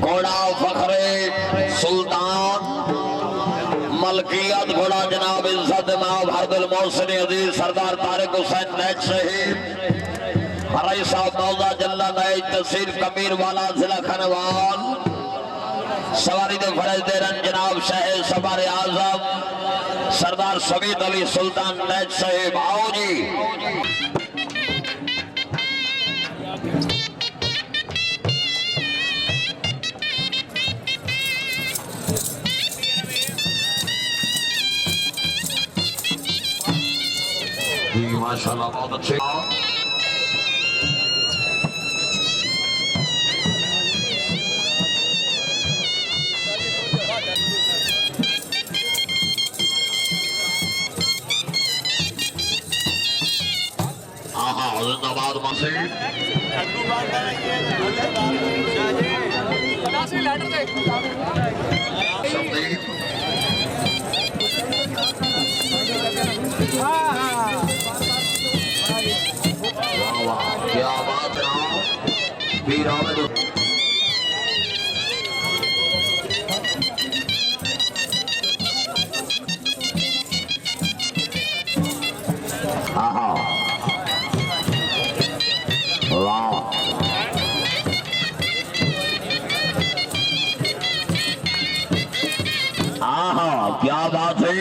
घोड़ा फखरे सुल्तान मलकियत घोड़ा जनाब इज्जत इमाम हरदुल मोहसिन अजीज सरदार तारिक हुसैन नैज शहीद हराई साहब मौजा जल्ला नैज तहसील कबीर वाला जिला खनवान सवारी दे फरज दे रन जनाब शाह सवार आजम सरदार समीत अली सुल्तान नैज साहिब आओ जी। माशाल्लाह बहुत अच्छे जिंदाबाद मसीह क्या बात है वीर आमिर क्या बात है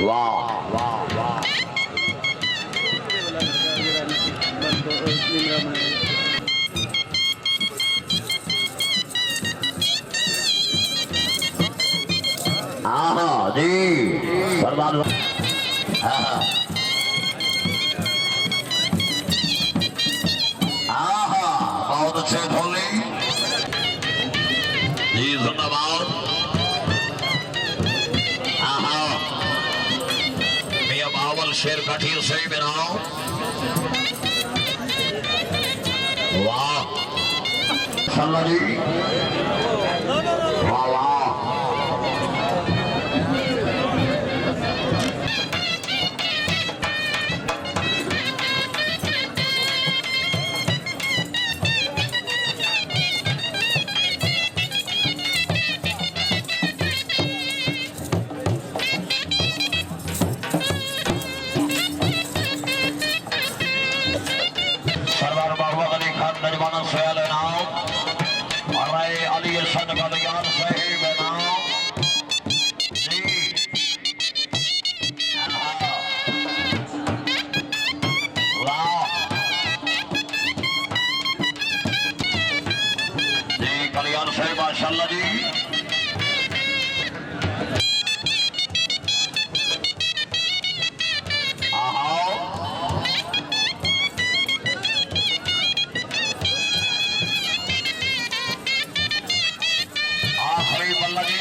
वाह वाह वाह जी सरदार बहुत अच्छे धोनी जी जिंदाबाद मियां बावल शेर काठी से बनाओ वाह जी वाह वाह माशाल्लाह जी आखिरी बल्ला जी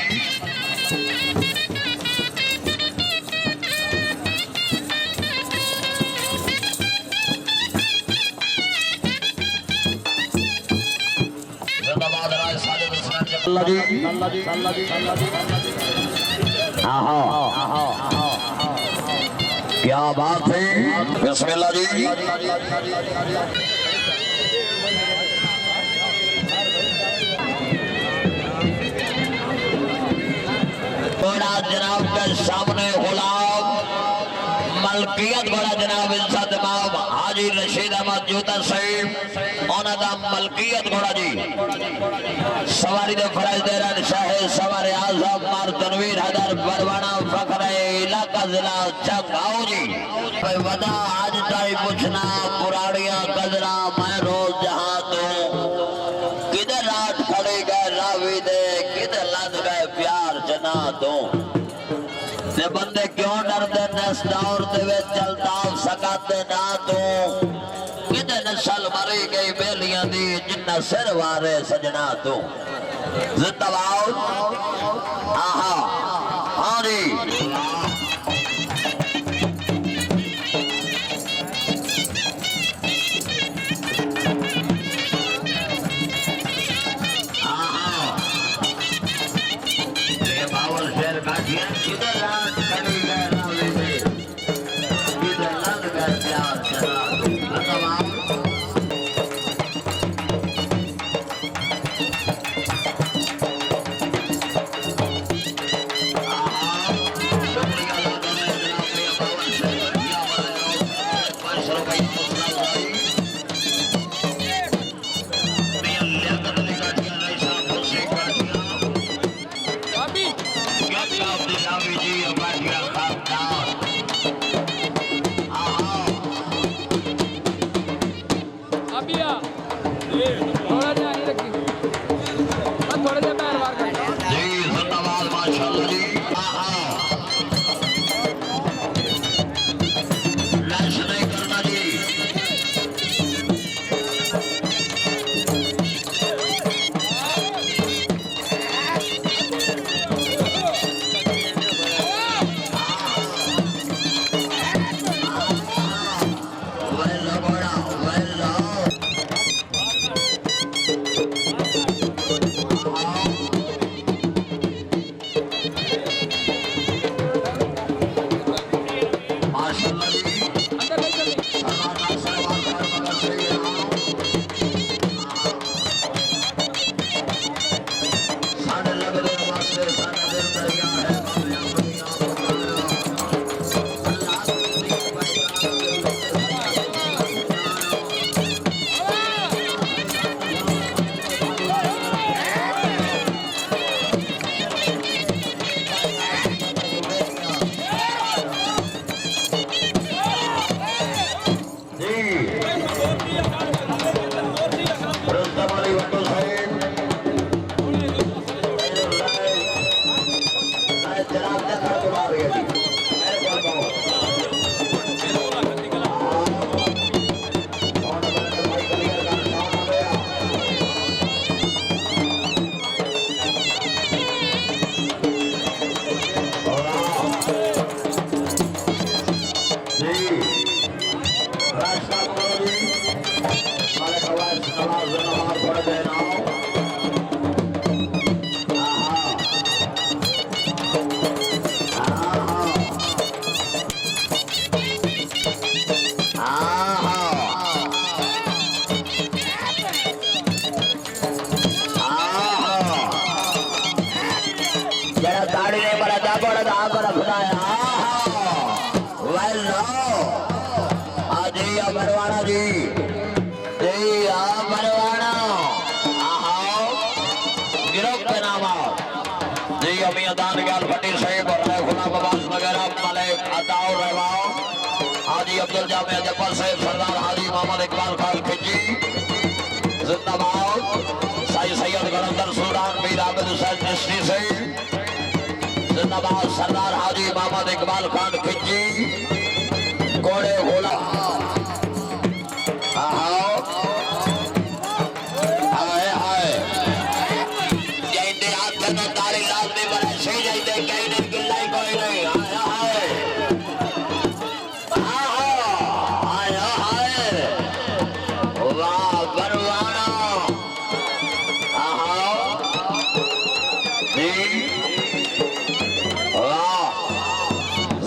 क्या बात है बिस्मिल्लाह जी घोड़ा जनाब के सामने गुलाम मलकियत घोड़ा जनाब इज्जत इमाम हाजी रशीद अहमद जूता साहिब ओनादा मलकियत घोड़ा जी सवारी दे फरज दे रन शाह सवार आजम मार तनवीर हैदर बरवाना फखरे इलाका जिला चंगाओ जी वदा आज ताई पूछना पुराड़िया गजरा मैं रोज जहां तो किधर रात खड़े गए रावी दे किधर लद गए प्यार जना तो ते बंदे क्यों डरते नस दौर दे चलता सकाते ना तो किधर नस्ल मरी गई बेलियां दी जिन्ना सिर वारे सजना तो जिंदाबाद आहा हाँ जी थोड़ा जा ही रखी बस थोड़े से पैर मार कर जी जिंदाबाद माशाल्लाह जी लैश नहीं करना जी अंदर नहीं चलनी बरवाड़ा जी बरवाड़ा गिरफ्त के नाम जी अमी अदान ग्याल फटी साहिब गुलाम अब्बास वगैरह मलिक अताउर रहमान हाजी अब्दुल जामिया जब्बार साहिब सरदार हाजी मोहम्मद इकबाल खान खिजी जिंदाबाद साई सैयद गलंदर सुल्तान मीर आबिद हुसैन चिश्ती से जिंदाबाद सरदार हाजी मोहम्मद इकबाल खान खिजी घोड़े घोड़ा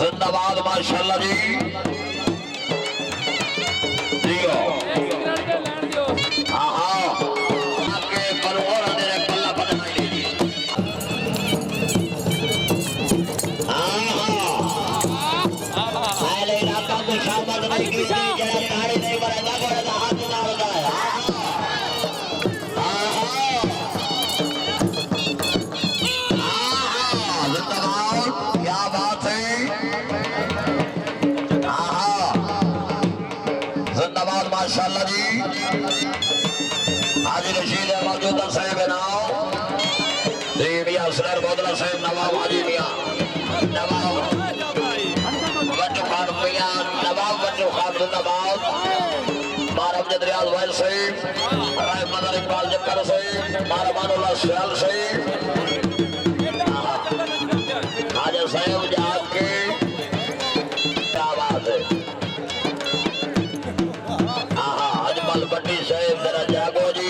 जिंदाबाद माशाल्लाह जी माशाल्लाह जी हाजी रशीद मौजूदा साहब नाम मियां असगर बोदला साहब नवाब हाजी मियां नवाब बच्चू खान मियां नवाब बच्चू खान जिंदाबाद बारह रियाज वाइल साहब राय मदर इकबाल जक्कर साहब बारह मानुल्लाह सयाल साहब हाजी साहब जाग के क्या बात है बड्डी साहेब जरा जागो जी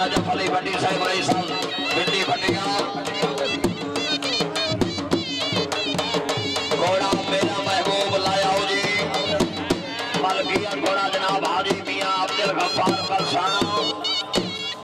नजफ अली भट्टी साहब भाई साहब बिंदी भट्टिया घोड़ा मेरा महबूब लाया जी मलकियत घोड़ा जनाब हाजी मियां अब्दुल गफ्फार बरसाना